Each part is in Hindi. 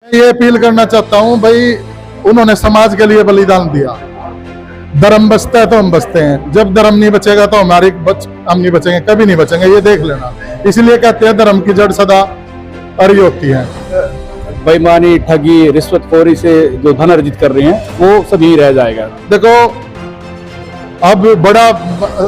ये अपील करना चाहता हूँ भाई, उन्होंने समाज के लिए बलिदान दिया। धर्म बचता है तो हम बचते हैं, जब धर्म नहीं बचेगा तो हम नहीं बचेंगे, कभी नहीं बचेंगे, ये देख लेना। इसलिए कहते हैं धर्म की जड़ सदा अरयोग की है। बेईमानी, ठगी, रिश्वतखोरी से जो धन अर्जित कर रहे हैं वो सब यही रह जाएगा। देखो अब बड़ा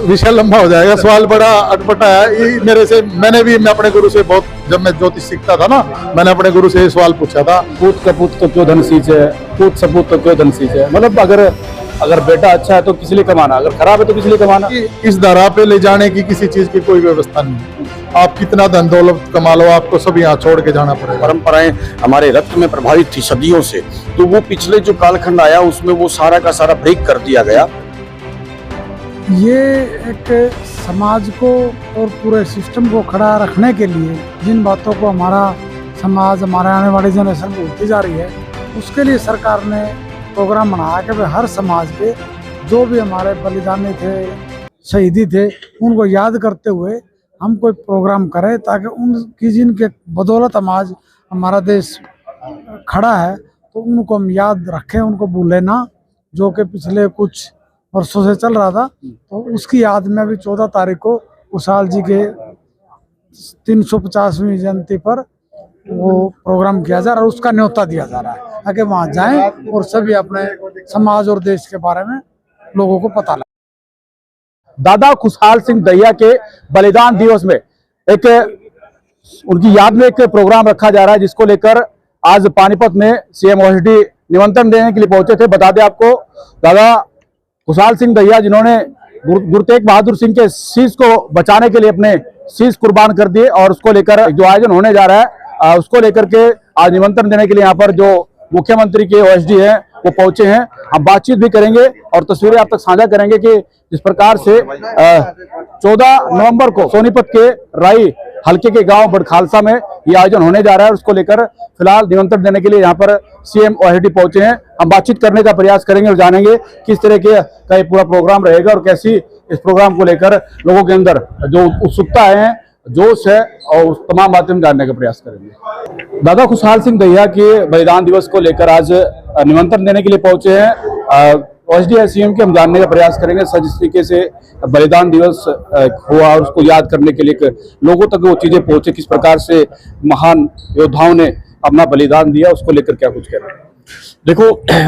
विषय लंबा हो जाएगा, सवाल बड़ा अटपटा है। मैंने अपने गुरु से बहुत, जब मैं ज्योतिष सीखता था ना, मैंने अपने गुरु से ये सवाल पूछा था, पूत कपूत तो क्यों धन सींचे है, पूत सपूत तो क्यों धन सींचे है। मतलब अगर बेटा अच्छा है तो किस लिए कमाना, अगर खराब है तो किस लिए कमाना। इस धारा पे ले जाने की किसी चीज की कोई व्यवस्था नहीं। आप कितना धन दौलत कमा लो, आपको सब यहाँ छोड़ के जाना पड़ेगा। परंपराएं हमारे रक्त में प्रभावित थी सदियों से, तो वो पिछले जो कालखंड आया उसमें वो सारा का सारा ब्रेक कर दिया गया। ये एक समाज को और पूरे सिस्टम को खड़ा रखने के लिए जिन बातों को हमारा समाज, हमारे आने वाली जनरेशन भूलती जा रही है, उसके लिए सरकार ने प्रोग्राम बनाया कि भाई हर समाज के जो भी हमारे बलिदानी थे, शहीदी थे, उनको याद करते हुए हम कोई प्रोग्राम करें, ताकि उनकी जिनके बदौलत आज हमारा देश खड़ा है, तो उनको हम याद रखें, उनको भूलें ना। जो कि पिछले कुछ वर्षों से चल रहा था, तो उसकी याद में अभी 14 तारीख को कुशाल जी के 350वीं जयंती पर वो प्रोग्राम किया जा रहा है, और उसका न्योता दिया जा रहा है ताकि वहाँ जाएं और सभी अपने समाज और देश के बारे में लोगों को पता लगे। दादा खुशहाल सिंह दहिया के बलिदान दिवस में उनकी याद में एक प्रोग्राम रखा जा रहा है, जिसको लेकर आज पानीपत में सीएम ओएसडी निमंत्रण देने के लिए पहुंचे थे। बता दें आपको, दादा खुशहाल सिंह दहिया जिन्होंने गुरु तेग बहादुर सिंह के शीश को बचाने के लिए अपने शीश कुर्बान कर दिए, और उसको लेकर जो आयोजन होने जा रहा है उसको लेकर के आज निमंत्रण देने के लिए यहाँ पर जो मुख्यमंत्री के ओएसडी हैं वो पहुंचे हैं। हम बातचीत भी करेंगे और तस्वीरें आप तक साझा करेंगे कि जिस प्रकार से 14 नवंबर को सोनीपत के राई हल्के के गांव बड़खालसा में ये आयोजन होने जा रहा है, उसको लेकर फिलहाल निमंत्रण देने के लिए यहाँ पर सीएम ओएसडी पहुंचे हैं। हम बातचीत करने का प्रयास करेंगे और जानेंगे किस तरह का ये पूरा प्रोग्राम रहेगा और कैसी इस प्रोग्राम को लेकर लोगों के अंदर जो उत्सुकता है, जोश है, और उस तमाम बातें हम जानने का प्रयास करेंगे। दादा खुशहाल सिंह दहिया के बलिदान दिवस को लेकर आज निमंत्रण देने के लिए पहुंचे हैं ओएसडी सीएम के। हम जानने का प्रयास करेंगे सर जिस तरीके से बलिदान दिवस हुआ और उसको याद करने के लिए लोगों तक वो चीजें पहुंचे, किस प्रकार से महान योद्धाओं ने अपना बलिदान दिया, उसको लेकर क्या कुछ कह रहे हैं। देखो,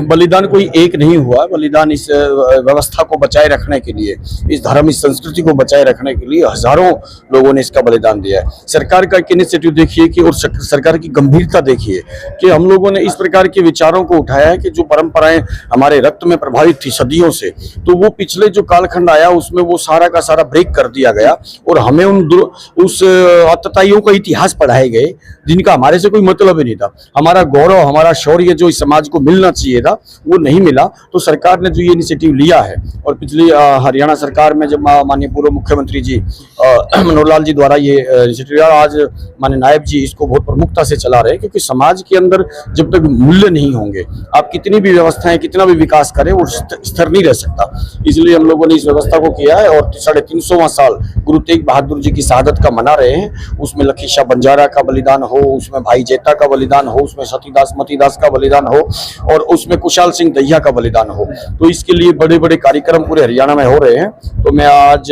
बलिदान कोई एक नहीं हुआ। बलिदान इस व्यवस्था को बचाए रखने के लिए, इस धर्म, इस संस्कृति को बचाए रखने के लिए हजारों लोगों ने इसका बलिदान दिया है। सरकार का एक इनिशिएटिव देखिए कि, और सरकार की गंभीरता देखिए कि हम लोगों ने इस प्रकार के विचारों को उठाया है कि जो परंपराएं हमारे रक्त में प्रभावित थी सदियों से, तो वो पिछले जो कालखंड आया उसमें वो सारा का सारा ब्रेक कर दिया गया, और हमें उस आतताइयों का इतिहास पढ़ाए गए जिनका हमारे से कोई मतलब ही नहीं था। हमारा गौरव, हमारा शौर्य जो इस समाज को मिलना चाहिए था वो नहीं मिला। तो सरकार ने जो ये इनिशिएटिव लिया है, और पिछली हरियाणा सरकार में जब माननीय पूर्व मुख्यमंत्री जी मनोहर लाल जी द्वारा ये इनिशिएटिव लिया, आज माननीय नायब जी इसको बहुत प्रमुखता से चला रहे हैं, क्योंकि समाज के अंदर जब तक मूल्य नहीं होंगे, आप कितनी भी व्यवस्थाएं, कितना भी विकास करें, वो स्थिर नहीं रह सकता। इसलिए हम लोगों ने इस व्यवस्था को किया है, और 350वां साल गुरु तेग बहादुर जी की शहादत का मना रहे हैं। उसमें लखी शाह बंजारा का बलिदान हो, उसमें भाई जेठा का बलिदान हो, उसमें सतीदास मतीदास का बलिदान हो, और उसमें खुशहाल सिंह दहिया का बलिदान हो। तो इसके लिए बड़े बड़े कार्यक्रम पूरे हरियाणा में हो रहे हैं। तो मैं आज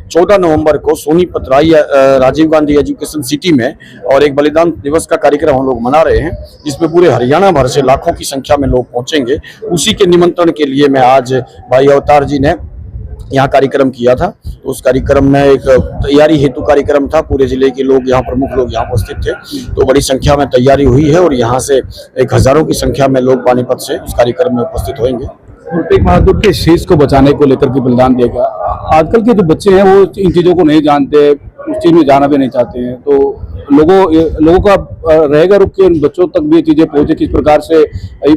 14 नवंबर को सोनीपत राई राजीव गांधी एजुकेशन सिटी में और एक बलिदान दिवस का कार्यक्रम हम लोग मना रहे हैं, जिसमें पूरे हरियाणा भर से लाखों की संख्या में लोग पहुंचेंगे। उसी के निमंत्रण के लिए मैं आज भाई अवतार जी ने यहाँ कार्यक्रम किया था। तो उस कार्यक्रम में एक तैयारी हेतु कार्यक्रम था, पूरे जिले के लोग यहाँ, प्रमुख लोग यहाँ उपस्थित थे, तो बड़ी संख्या में तैयारी हुई है, और यहाँ से एक हजारों की संख्या में लोग पानीपत से उस कार्यक्रम में उपस्थित होंगे। गुरु तेग बहादुर के शीश को बचाने को लेकर के बलिदान दिया गया। आजकल के जो बच्चे हैं वो इन चीजों को नहीं जानते, उस चीज में जाना भी नहीं चाहते हैं, तो लोगों का रहेगा रुक के उन बच्चों तक भी ये चीजें पहुंचे, किस प्रकार से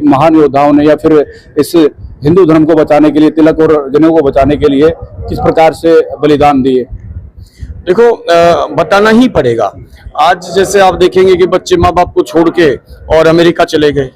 महान योद्धाओं ने या फिर इस हिंदू धर्म को बचाने के लिए, तिलक और जनों को बचाने के लिए किस प्रकार से बलिदान दिए। देखो, बताना ही पड़ेगा। आज जैसे आप देखेंगे कि बच्चे माँ बाप को छोड़ के और अमेरिका चले गए,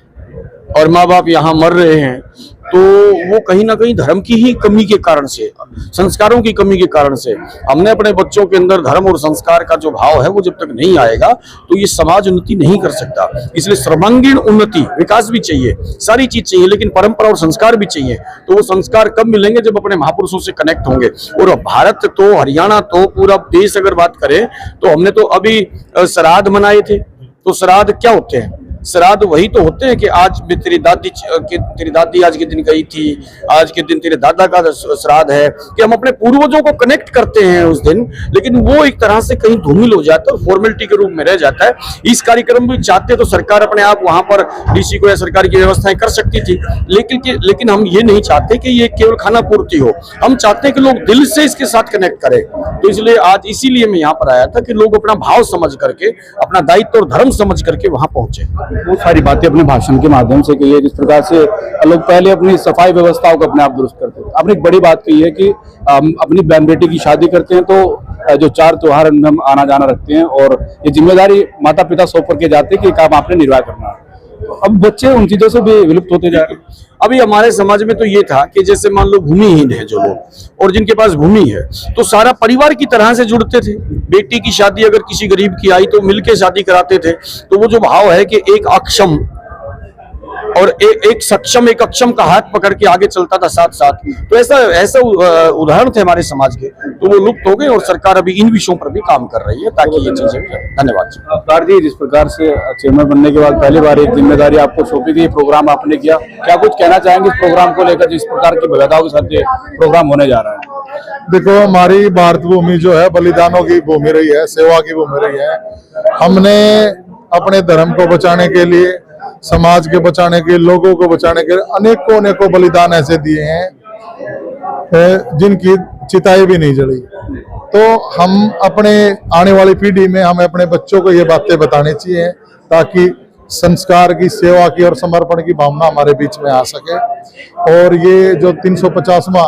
और माँ बाप यहाँ मर रहे हैं, तो वो कहीं ना कहीं धर्म की ही कमी के कारण से, संस्कारों की कमी के कारण से, हमने अपने बच्चों के अंदर धर्म और संस्कार का जो भाव है वो जब तक नहीं आएगा तो ये समाज उन्नति नहीं कर सकता। इसलिए सर्वांगीण उन्नति, विकास भी चाहिए, सारी चीज चाहिए, लेकिन परंपरा और संस्कार भी चाहिए। तो वो संस्कार कब मिलेंगे? जब अपने महापुरुषों से कनेक्ट होंगे। और भारत तो, हरियाणा तो, पूरा देश अगर बात करें तो हमने तो अभी श्राद्ध मनाए थे। तो श्राद्ध क्या होते हैं? श्राद्ध वही तो होते हैं कि आज भी तेरी दादी आज के दिन गई थी, आज के दिन तेरे दादा का श्राद्ध है, कि हम अपने पूर्वजों को कनेक्ट करते हैं उस दिन। लेकिन वो एक तरह से कहीं धूमिल हो जाता है और फॉर्मेलिटी के रूप में रह जाता है। इस कार्यक्रम भी चाहते तो सरकार अपने आप वहां पर डीसी को या सरकार की व्यवस्थाएं कर सकती थी, लेकिन हम ये नहीं चाहते कि ये केवल खाना पूर्ति हो। हम चाहते हैं कि लोग दिल से इसके साथ कनेक्ट करें। तो इसलिए आज इसीलिए मैं यहाँ पर आया था कि लोग अपना भाव समझ करके, अपना दायित्व और धर्म समझ करके वहां पहुंचे। बहुत सारी बातें अपने भाषण के माध्यम से कही है, जिस प्रकार से लोग पहले अपनी सफाई व्यवस्थाओं को अपने आप दुरुस्त करते थे। आपने एक बड़ी बात कही है कि अपनी बहन बेटी की शादी करते हैं तो जो 4 त्योहार में हम आना जाना रखते हैं और ये जिम्मेदारी माता पिता सौंप करके जाते हैं कि काम आपने निर्वाह करना है। तो अब बच्चे उन चीजों से भी विलुप्त होते जा रहे हैं। अभी हमारे समाज में तो ये था कि जैसे मान लो भूमिहीन है जो लोग, और जिनके पास भूमि है तो सारा परिवार की तरह से जुड़ते थे। बेटी की शादी अगर किसी गरीब की आई तो मिलके शादी कराते थे। तो वो जो भाव है कि एक अक्षम और एक सक्षम, एक अक्षम का हाथ पकड़ के आगे चलता था साथ साथ, तो ऐसा उदाहरण थे हमारे समाज के, तो वो लुप्त हो गए। और सरकार अभी इन विषयों पर भी काम कर रही है ताकि ये चीजें भी। धन्यवाद जी। जिस प्रकार से चेयरमैन बनने के बाद पहली बार एक जिम्मेदारी आपको सौंपी गई, प्रोग्राम आपने किया, क्या कुछ कहना चाहेंगे इस प्रोग्राम को लेकर, जिस प्रकार की भव्यताओं के साथ ये प्रोग्राम होने जा रहा है? देखो, हमारी भारत भूमि जो है बलिदानों की भूमि रही है, सेवा की भूमि रही है। हमने अपने धर्म को बचाने के लिए, समाज के बचाने के, लोगों को बचाने के अनेकों बलिदान ऐसे दिए हैं जिनकी चिताएं भी नहीं जली। तो हम अपने आने वाली पीढ़ी में हमें अपने बच्चों को ये बातें बतानी चाहिए ताकि संस्कार की, सेवा की और समर्पण की भावना हमारे बीच में आ सके। और ये जो 350वां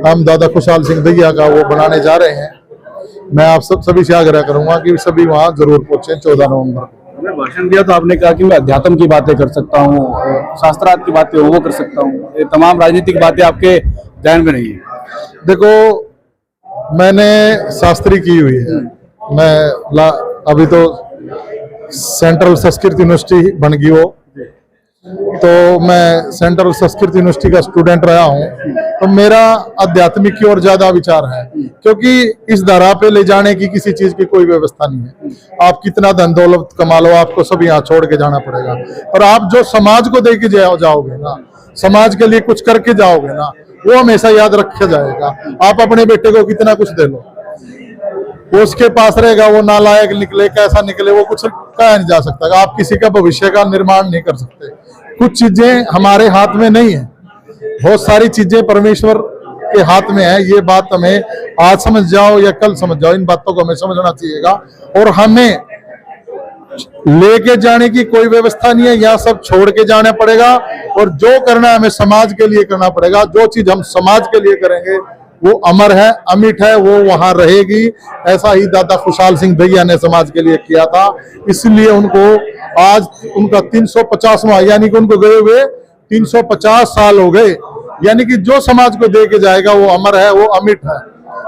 हम दादा खुशहाल सिंह दहिया का वो बनाने जा रहे हैं, मैं आप सभी से आग्रह करूंगा कि सभी वहां जरूर पहुंचे 14 नवंबर को। भाषण दिया तो आपने कहा कि मैं अध्यात्म की बातें कर सकता हूँ, शास्त्रार्थ की बातें वो कर सकता हूँ, ये तमाम राजनीतिक बातें आपके ध्यान में नहीं है। देखो, मैंने शास्त्री की हुई है। मैं अभी तो सेंट्रल संस्कृत यूनिवर्सिटी बन गई हो, तो मैं सेंट्रल संस्कृत यूनिवर्सिटी का स्टूडेंट रहा हूँ। तो मेरा आध्यात्मिक की ओर ज्यादा विचार है, क्योंकि इस धरा पे ले जाने की किसी चीज की कोई व्यवस्था नहीं है। आप कितना धन दौलत कमा लो, आपको सब यहाँ छोड़ के जाना पड़ेगा। और आप जो समाज को दे के जाओगे ना, समाज के लिए कुछ करके जाओगे ना, वो हमेशा याद रखा जाएगा। आप अपने बेटे को कितना कुछ दे लो, वो उसके पास रहेगा, वो नालायक निकले, कैसा निकले, वो कुछ कहा नहीं जा सकता। आप किसी का भविष्य का निर्माण नहीं कर सकते। कुछ चीजें हमारे हाथ में नहीं है, बहुत सारी चीजें परमेश्वर के हाथ में है। ये बात हमें आज समझ जाओ या कल समझ जाओ, इन बातों को हमें समझना चाहिएगा। और हमें लेके जाने की कोई व्यवस्था नहीं है, यहाँ सब छोड़ के जाना पड़ेगा। और जो करना है हमें समाज के लिए करना पड़ेगा। जो चीज हम समाज के लिए करेंगे वो अमर है, अमिट है, वो वहां रहेगी। ऐसा ही दादा खुशहाल सिंह दहिया ने समाज के लिए किया था, इसलिए उनको आज उनका 350वां, यानी कि उनको गए हुए 350 साल हो गए। यानी कि जो समाज को दे के जाएगा वो अमर है, वो अमिट है।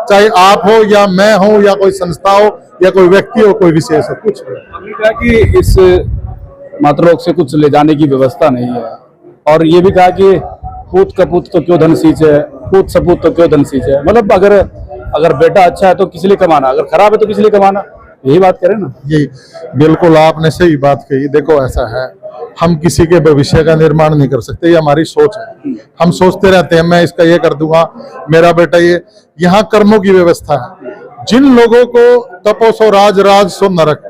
चाहे आप हो या मैं हो या कोई संस्था हो या कोई व्यक्ति हो, कोई विशेष हो, कुछ हो। हमने कहा कि इस मातृलोक से कुछ ले जाने की व्यवस्था नहीं है, और ये भी कहा कि पूत कपूत तो क्यों धन सींचे, पूत सपूत तो क्यों धन सींचे। मतलब अगर बेटा अच्छा है तो किस लिए कमाना, अगर खराब है तो किस लिए कमाना, यही बात करें ना। यही बिल्कुल आपने सही बात कही। देखो, ऐसा है, हम किसी के भविष्य का निर्माण नहीं कर सकते, ये हमारी सोच है। हम सोचते रहते हैं मैं इसका ये कर दूंगा, मेरा बेटा ये। यहाँ कर्मों की व्यवस्था है। जिन लोगों को तपो सो राज, राज सो नरक,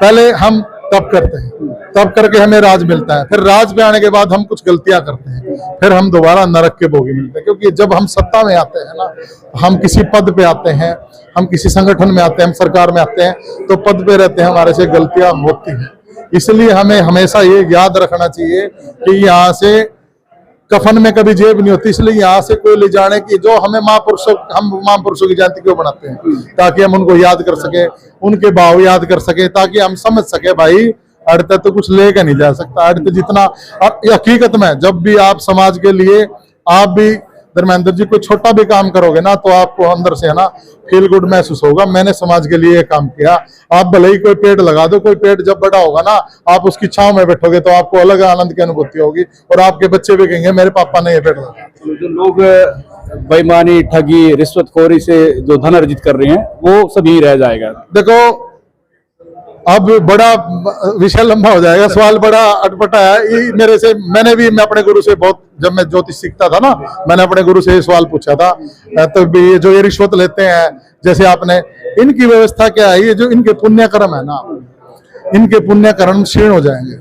पहले हम तप करते हैं, तब करके हमें राज मिलता है, फिर राज पे आने के बाद हम कुछ गलतियां करते हैं, फिर हम दोबारा नरक के भोगी मिलते हैं। क्योंकि जब हम सत्ता में आते हैं ना, हम किसी पद पे आते हैं, हम किसी संगठन में आते हैं, हम सरकार में आते हैं, तो पद पे रहते हैं, हमारे से गलतियां होती हैं। इसलिए हमें हमेशा ये याद रखना चाहिए कि यहाँ से कफन में कभी जेब नहीं होती। इसलिए यहाँ से कोई ले जाने की, जो हमें हम महापुरुषों की जयंती क्यों बनाते हैं, ताकि हम उनको याद कर सके, उनके भाव याद कर सके, ताकि हम समझ सके भाई अड़ते तो कुछ लेके नहीं जा सकता। अड़ते जितना, और ये हकीकत में जब भी आप समाज के लिए आप भी धर्मेंद्र जी कोई छोटा भी काम करोगे ना, तो आपको अंदर से है ना फील गुड महसूस होगा, मैंने समाज के लिए ये काम किया। आप भले ही कोई पेड़ लगा दो, कोई पेड़ जब बड़ा होगा ना, आप उसकी छांव में बैठोगे तो आपको अलग आनंद की अनुभूति होगी, और आपके बच्चे भी कहेंगे मेरे पापा ने ये पेड़ लगाया। जो लोग बेईमानी, ठगी, रिश्वतखोरी से जो धन अर्जित कर रहे हैं वो सब यही रह जाएगा। देखो अब बड़ा विषय लंबा हो जाएगा, सवाल बड़ा अटपटा है। ये मेरे से मैं अपने गुरु से बहुत, जब मैं ज्योतिष सीखता था ना, मैंने अपने गुरु से ये सवाल पूछा था। तो भी जो ये रिश्वत लेते हैं, जैसे आपने, इनकी व्यवस्था क्या है? ये जो इनके पुण्य कर्म है ना, इनके पुण्य कर्म क्षीण हो जाएंगे।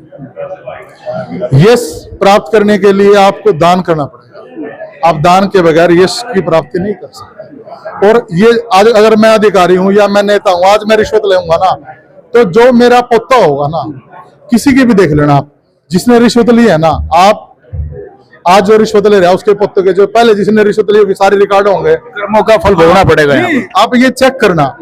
यश प्राप्त करने के लिए आपको दान करना पड़ेगा। आप दान के बगैर यश की प्राप्ति नहीं कर सकते। और ये आज अगर मैं अधिकारी हूं या मैं नेता हूं, आज मैं रिश्वत लेऊंगा ना, तो जो मेरा पोता होगा ना, किसी की भी देख लेना आप, जिसने रिश्वत ली है ना, आप आज जो रिश्वत ले रहा है उसके पोते के जो पहले जिसने रिश्वत ली होगी सारे रिकॉर्ड होंगे, कर्मों का फल भोगना पड़ेगा यहाँ पर। आप ये चेक करना,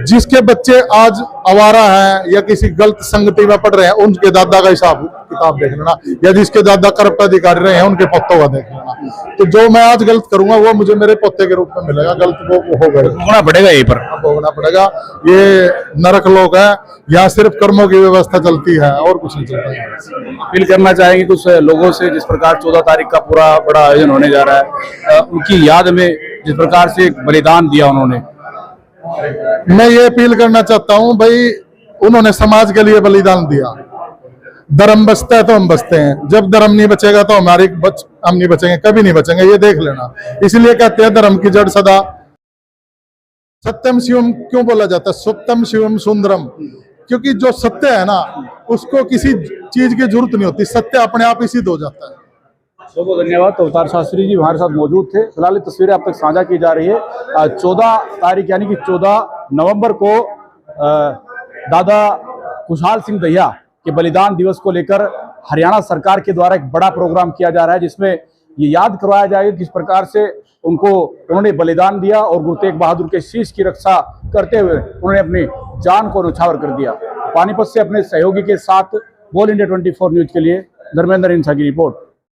जिसके बच्चे आज आवारा हैं या किसी गलत संगति में पढ़ रहे हैं, उनके दादा का हिसाब किताब देख लेना, या जिसके दादा करप्ट अधिकारी रहे हैं उनके पोतों का देख लेना। तो जो मैं आज गलत करूंगा वो मुझे मेरे पोते के रूप में मिलेगा, गलत वो होगा, भोगना पड़ेगा यहीं पर, भोगना पड़ेगा। ये नरक लोक है, यहाँ सिर्फ कर्मों की व्यवस्था चलती है और कुछ नहीं चलता है। अपील करना चाहेंगे कुछ लोगों से, जिस प्रकार 14 तारीख का पूरा बड़ा आयोजन होने जा रहा है, उनकी याद में जिस प्रकार से बलिदान दिया उन्होंने, मैं ये अपील करना चाहता हूं भाई, उन्होंने समाज के लिए बलिदान दिया। धर्म बचता है तो हम बचते हैं, जब धर्म नहीं बचेगा तो हम नहीं बचेंगे, कभी नहीं बचेंगे, ये देख लेना। इसलिए कहते हैं धर्म की जड़ सदा सत्यम शिवम क्यों बोला जाता है? सत्यम शिवम सुंदरम, क्योंकि जो सत्य है ना, उसको किसी चीज की जरूरत नहीं होती, सत्य अपने आप ही सिद्ध हो जाता है। बहुत बहुत धन्यवाद। तो अवतार शास्त्री जी हमारे साथ मौजूद थे। फिलहाल ये तस्वीरें आप तक साझा की जा रही है। 14 तारीख यानी कि 14 नवंबर को दादा खुशहाल सिंह दहिया के बलिदान दिवस को लेकर हरियाणा सरकार के द्वारा एक बड़ा प्रोग्राम किया जा रहा है, जिसमें ये याद करवाया जाएगा किस प्रकार से उन्होंने बलिदान दिया और गुरु तेग बहादुर के शीश की रक्षा करते हुए उन्होंने अपनी जान को न्यौछावर कर दिया। पानीपत से अपने सहयोगी के साथ बोल इंडिया 24 न्यूज के लिए धर्मेंद्र इंसा की रिपोर्ट।